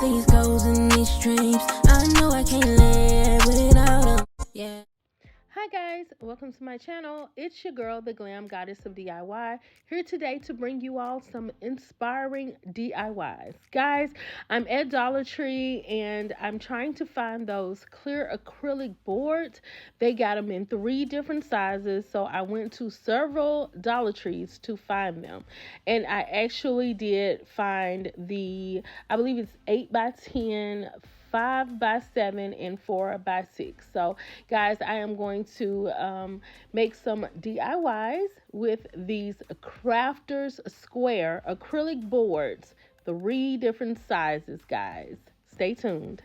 these goals and these dreams. I know I can't live without them. Yeah. Hi guys, welcome to my channel. It's your girl, the Glam Goddess of DIY, here today to bring you all some inspiring DIYs. Guys, I'm at Dollar Tree and I'm trying to find those clear acrylic boards. They got them in 3 different sizes, so I went to several Dollar Trees to find them. And I actually did find I believe it's 8x10, 5x7, and 4x6. So guys, I am going to make some DIYs with these Crafters Square acrylic boards, 3 different sizes, guys. Stay tuned.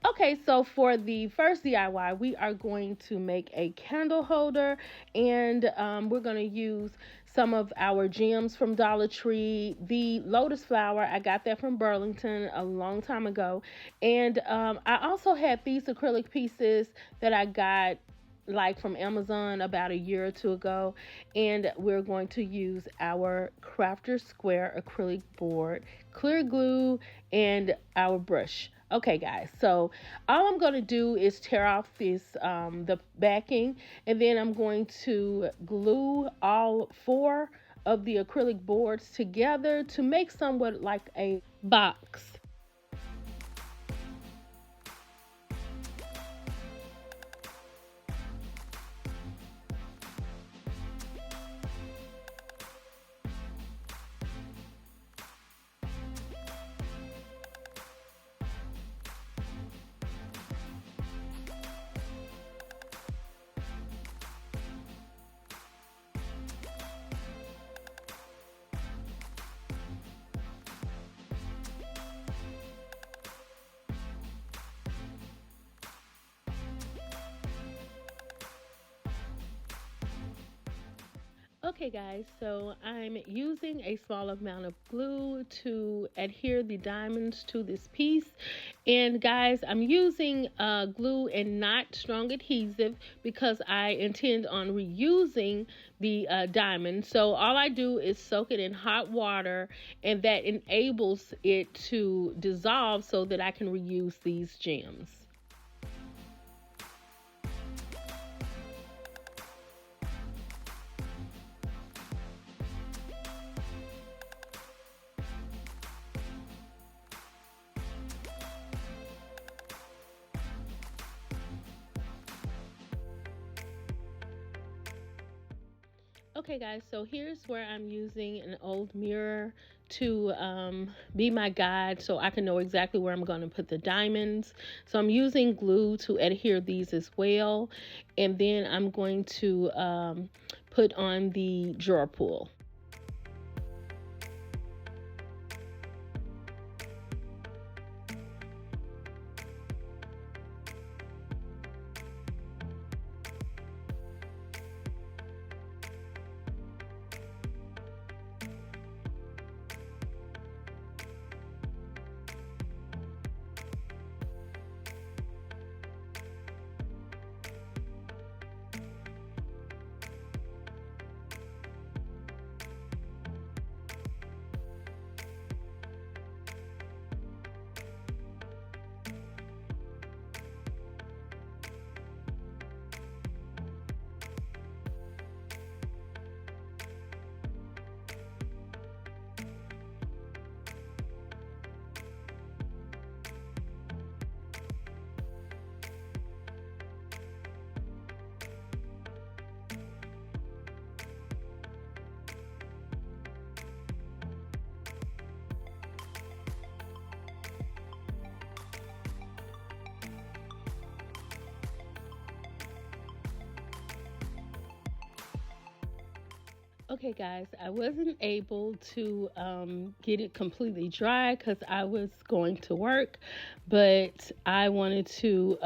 Okay, so for the first DIY, we are going to make a candle holder, and we're going to use some of our gems from Dollar Tree. The lotus flower, I got that from Burlington a long time ago. And I also had these acrylic pieces that I got like from Amazon about a year or 2 ago. And we're going to use our Crafter Square acrylic board, clear glue, and our brush. Okay guys, so all I'm going to do is tear off the backing, and then I'm going to glue all 4 of the acrylic boards together to make somewhat like a box. Okay guys, so I'm using a small amount of glue to adhere the diamonds to this piece. And guys, I'm using glue and not strong adhesive because I intend on reusing the diamond. So all I do is soak it in hot water, and that enables it to dissolve so that I can reuse these gems. Okay guys, so here's where I'm using an old mirror to be my guide so I can know exactly where I'm going to put the diamonds. So I'm using glue to adhere these as well, and then I'm going to put on the drawer pull. Okay guys, I wasn't able to get it completely dry because I was going to work, but I wanted to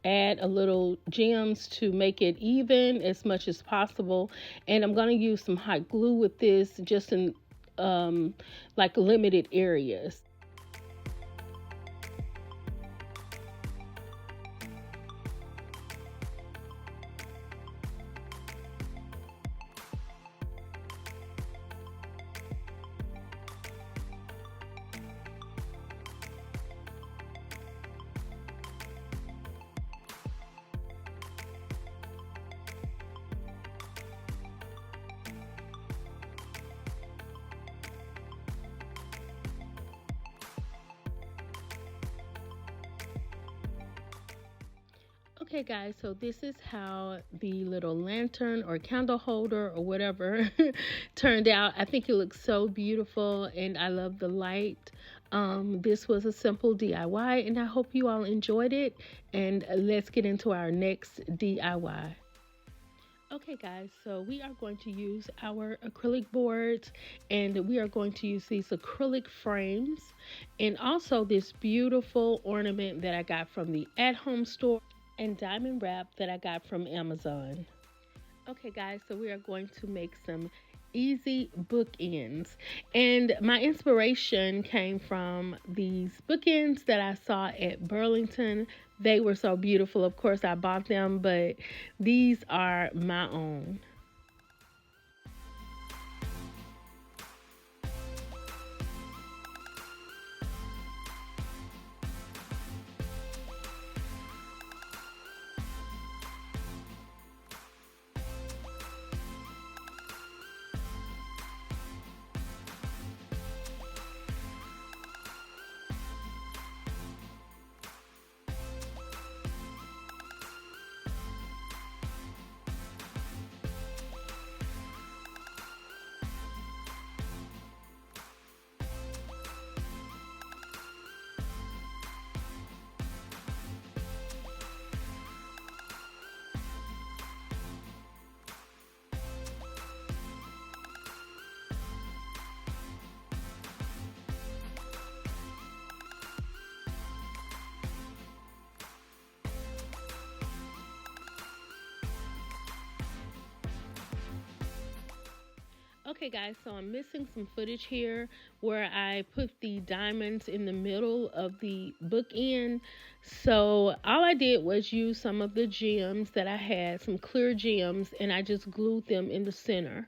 add a little gems to make it even as much as possible. And I'm going to use some hot glue with this just in like limited areas. Okay guys, so this is how the little lantern or candle holder or whatever turned out. I think it looks so beautiful and I love the light. This was a simple DIY and I hope you all enjoyed it, and let's get into our next DIY. Okay guys, so we are going to use our acrylic boards, and we are going to use these acrylic frames and also this beautiful ornament that I got from the at-home store and diamond wrap that I got from Amazon. Okay guys, so we are going to make some easy bookends, and my inspiration came from these bookends that I saw at Burlington. They were so beautiful. Of course I bought them, but these are my own. Okay guys, so I'm missing some footage here where I put the diamonds in the middle of the bookend. So all I did was use some of the gems that I had, some clear gems, and I just glued them in the center.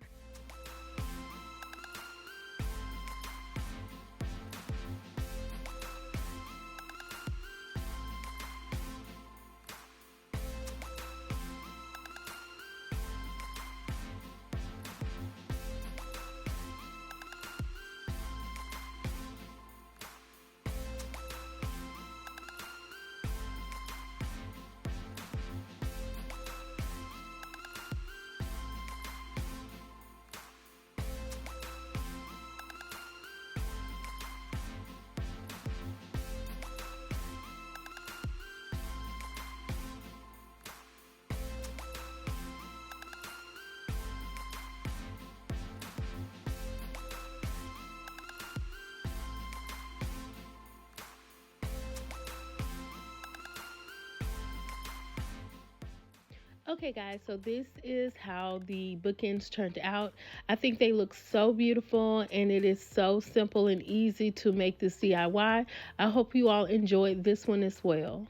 Okay guys, so this is how the bookends turned out. I think they look so beautiful, and it is so simple and easy to make this DIY. I hope you all enjoyed this one as well.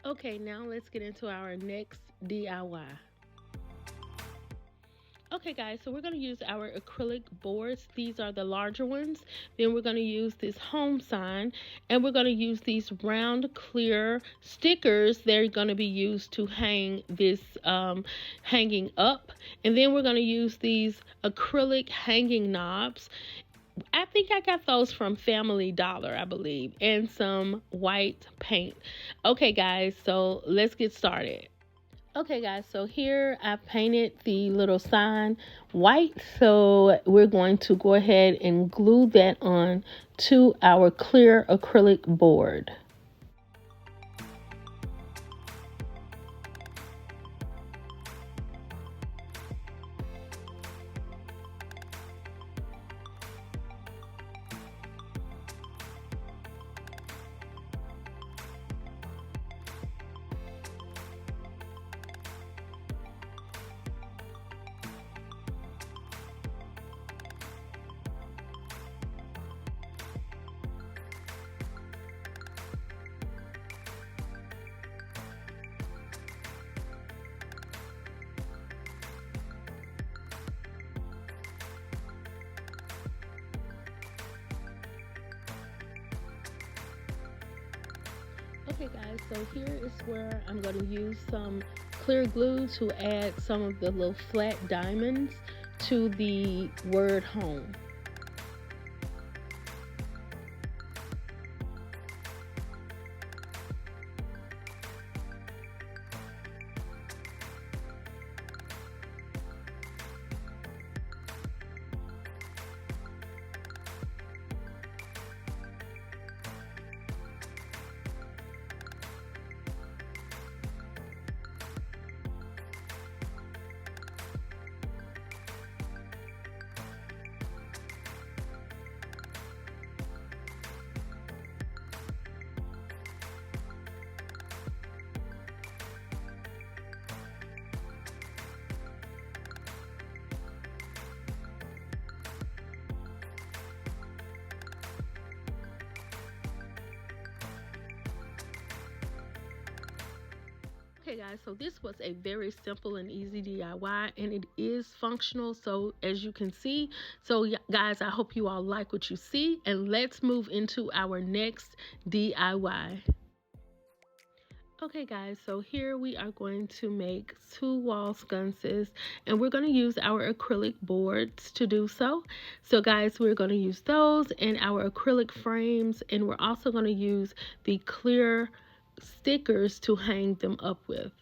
Okay, now let's get into our next DIY. Okay guys, so we're going to use our acrylic boards. These are the larger ones. Then we're going to use this home sign, and we're going to use these round clear stickers. They're going to be used to hang this hanging up. And then we're going to use these acrylic hanging knobs. I think I got those from Family Dollar, I believe, and some white paint. Okay guys, so let's get started. Okay guys, so here I painted the little sign white, so we're going to go ahead and glue that on to our clear acrylic board. Okay guys, so here is where I'm going to use some clear glue to add some of the little flat diamonds to the word home. Okay guys, so this was a very simple and easy DIY, and it is functional, so as you can see. So guys, I hope you all like what you see, and let's move into our next DIY. Okay guys, so here we are going to make 2 wall sconces, and we're going to use our acrylic boards to do so. So guys, we're going to use those and our acrylic frames, and we're also going to use the clear stickers to hang them up with.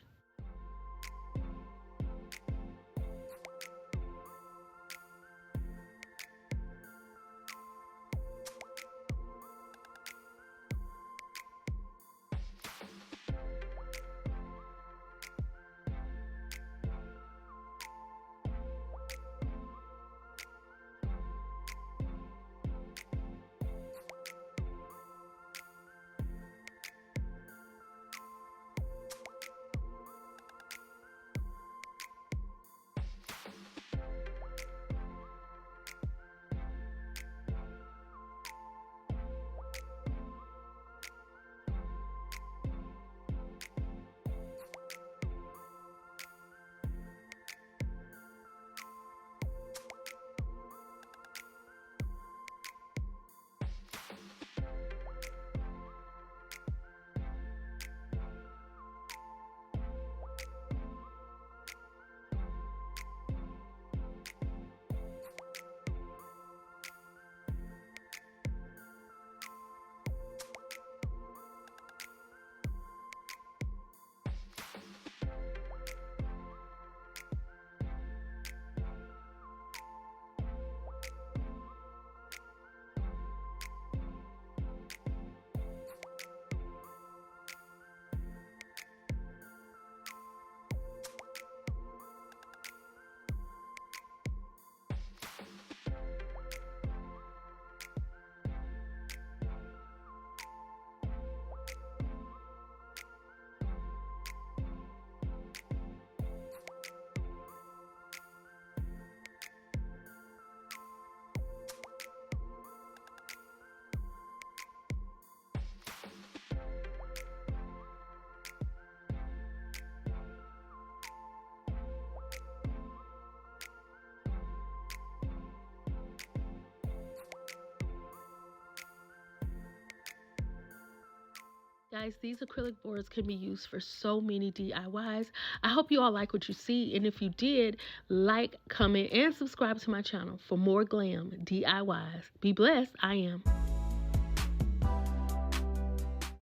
Guys, these acrylic boards can be used for so many DIYs. I hope you all like what you see, and if you did, like, comment, and subscribe to my channel for more glam DIYs. Be blessed. I am.